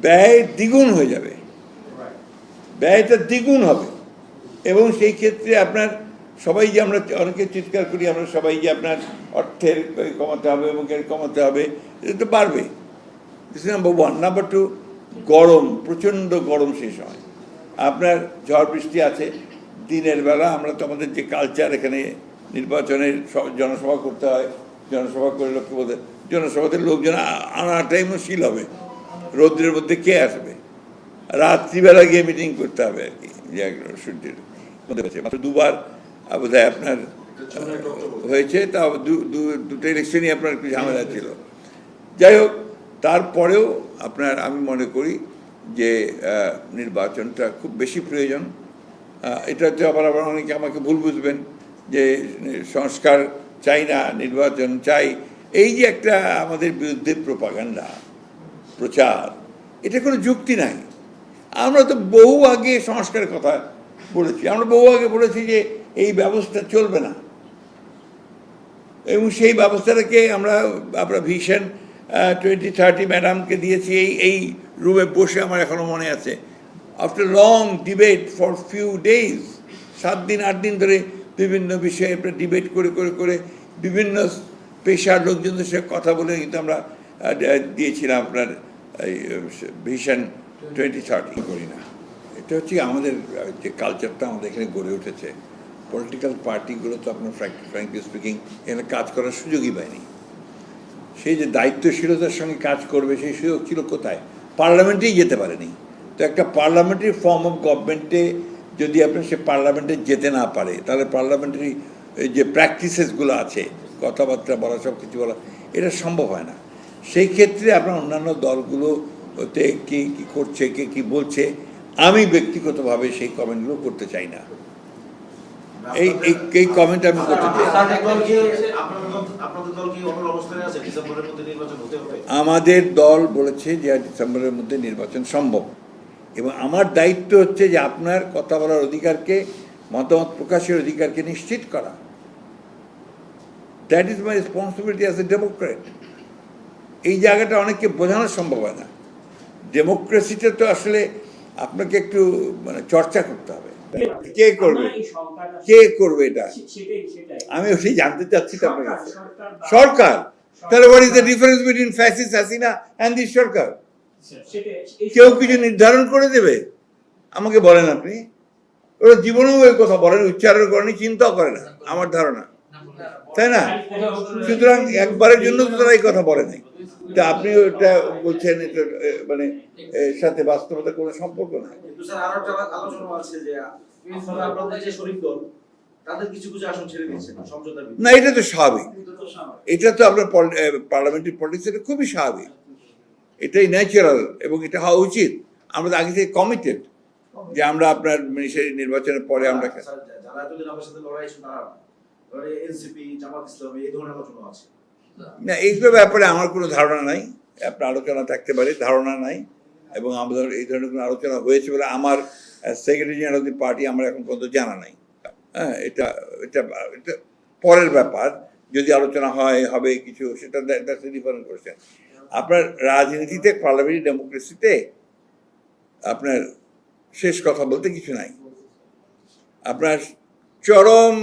ব্যয় দ্বিগুণ হয়ে যাবে, ব্যয়টা দ্বিগুণ হবে। এবং সেই ক্ষেত্রে আপনার সবাই যে আমরা অনেকে চিৎকার করি, আমরা সবাই যে আপনার অর্থের কমাতে হবে এবং কমাতে হবে, এটা তো বাড়বে। This is number one. Number two, গরম, প্রচণ্ড গরম সেই সময়। আপনার ঝড় বৃষ্টি আছে দিনের বেলা। আমরা তো আমাদের যে কালচার, এখানে নির্বাচনের জনসভা করতে হয়, জনসভা করে লোককে বলতে, জনসভাতে লোকজন আনাটাই মুশকিল হবে। রৌদ্রের মধ্যে কে আসবে? রাত্রিবেলা গিয়ে মিটিং করতে হবে আর কি, সূর্যের মধ্যে। মাত্র দুবার বোধহয় আপনার হয়েছে, তা দুটো ইলেকশনই আপনার একটু ঝামেলা ছিল। যাই হোক, তারপরেও আপনার আমি মনে করি যে নির্বাচনটা খুব বেশি প্রয়োজন। এটাতে আবার অনেকে আমাকে ভুল বুঝবেন যে সংস্কার চাই না, নির্বাচন চাই। এই যে একটা আমাদের বিরুদ্ধে প্রোপাগান্ডা, প্রচার, এটা কোনো যুক্তি নাই। আমরা তো বহু আগে সংস্কারের কথা বলেছি, আমরা বহু আগে বলেছি যে এই ব্যবস্থা চলবে না, এবং সেই ব্যবস্থাটাকে আমরা ভিশন 2030 ম্যাডামকে দিয়েছি এই রুমে বসে। আমার এখনো মনে আছে, after long debate for few days, 7 দিন 8 দিন ধরে বিভিন্ন বিষয়ে ডিবেট করে করে করে বিভিন্ন পেশার লোকজনদের সাথে কথা বলে কিন্তু আমরা দিয়েছিলাম আপনার ভিশন 2030। করি না, এটা হচ্ছে আমাদের যে কালচারটা আমাদের এখানে গড়ে উঠেছে। পলিটিক্যাল পার্টিগুলো তো আপনার ফ্র্যাঙ্কলি স্পিকিং এখানে কাজ করার সুযোগই পায়নি। সেই যে দায়িত্বশীলতার সঙ্গে কাজ করবে সেই সুযোগ ছিল কোথায়? পার্লামেন্টেই যেতে পারেনি। তো একটা পার্লামেন্টারি ফর্ম অফ গভর্নমেন্টে যদি আপনার সে পার্লামেন্টে যেতে না পারে, তাহলে পার্লামেন্টারি যে প্র্যাকটিসেসগুলো আছে, কথাবার্তা বলা, সব কিছু বলা, এটা সম্ভব হয় না। সেই ক্ষেত্রে আপনার অন্যান্য দলগুলোতে কে কী করছে, কে কী বলছে, আমি ব্যক্তিগতভাবে সেই কমেন্টগুলো করতে চাই না। এই কমেন্ট আমি করতে চাই। আমাদের দল বলেছে যে ডিসেম্বরের মধ্যে নির্বাচন সম্ভব, এবং আমার দায়িত্ব হচ্ছে যে আপনার কথা বলার অধিকারকে, মতামত প্রকাশের অধিকারকে নিশ্চিত করা। That is my responsibility as a Democrat. এই জায়গাটা অনেককে বোঝানো সম্ভব হয় না। ডেমোক্রেসিটা তো আসলে আপনাকে একটু চর্চা করতে হবে। কে করবে, কে করবে এটা আমি ওটাই জানতে চাচ্ছি তো আপনার কাছে। সরকার, তাহলে what is the difference between fascist Hasina and this সরকার? কেউ কিছু নির্ধারণ করে দেবে? আমাকে বলেন আপনি। ওরা জীবনেও ওই কথা বলেন, উচ্চারণ করেনি, চিন্তাও করে না, আমার ধারণা, তাই না? সুতরাং একবারের জন্য তো তারা এই কথা বলে নাই। তা আপনি ওটা বলছেন, এটা এর সাথে বাস্তবতার কোনো সম্পর্ক নাই। না, এটা তো স্বাভাবিক। এটা তো আপনার পার্লামেন্টারি পলিটিক্স, এটা খুবই স্বাভাবিক, এটাই ন্যাচারাল, এবং এটা হওয়া উচিত। আমরা আগে থেকে কমিটেড যে আমরা আপনার সেই নির্বাচনের পরে আমরা না, এইগুলো ব্যাপারে আমার কোনো ধারণা নাই। আপনার আলোচনা থাকতে পারে, ধারণা নাই, এবং আমাদের এই ধরনের কোনো আলোচনা হয়েছে বলে আমার secretary general of the party আমার এখন পর্যন্ত জানা নাই। হ্যাঁ, এটা এটা এটা পরের ব্যাপার। যদি আলোচনা হবে কিছু, সেটা ডিফারেন্ট কোয়েশ্চেন। আপনার রাজনীতিতে, পার্লামেন্টারি ডেমোক্রেসিতে আপনার শেষ কথা বলতে কিছু নাই। আপনার চরম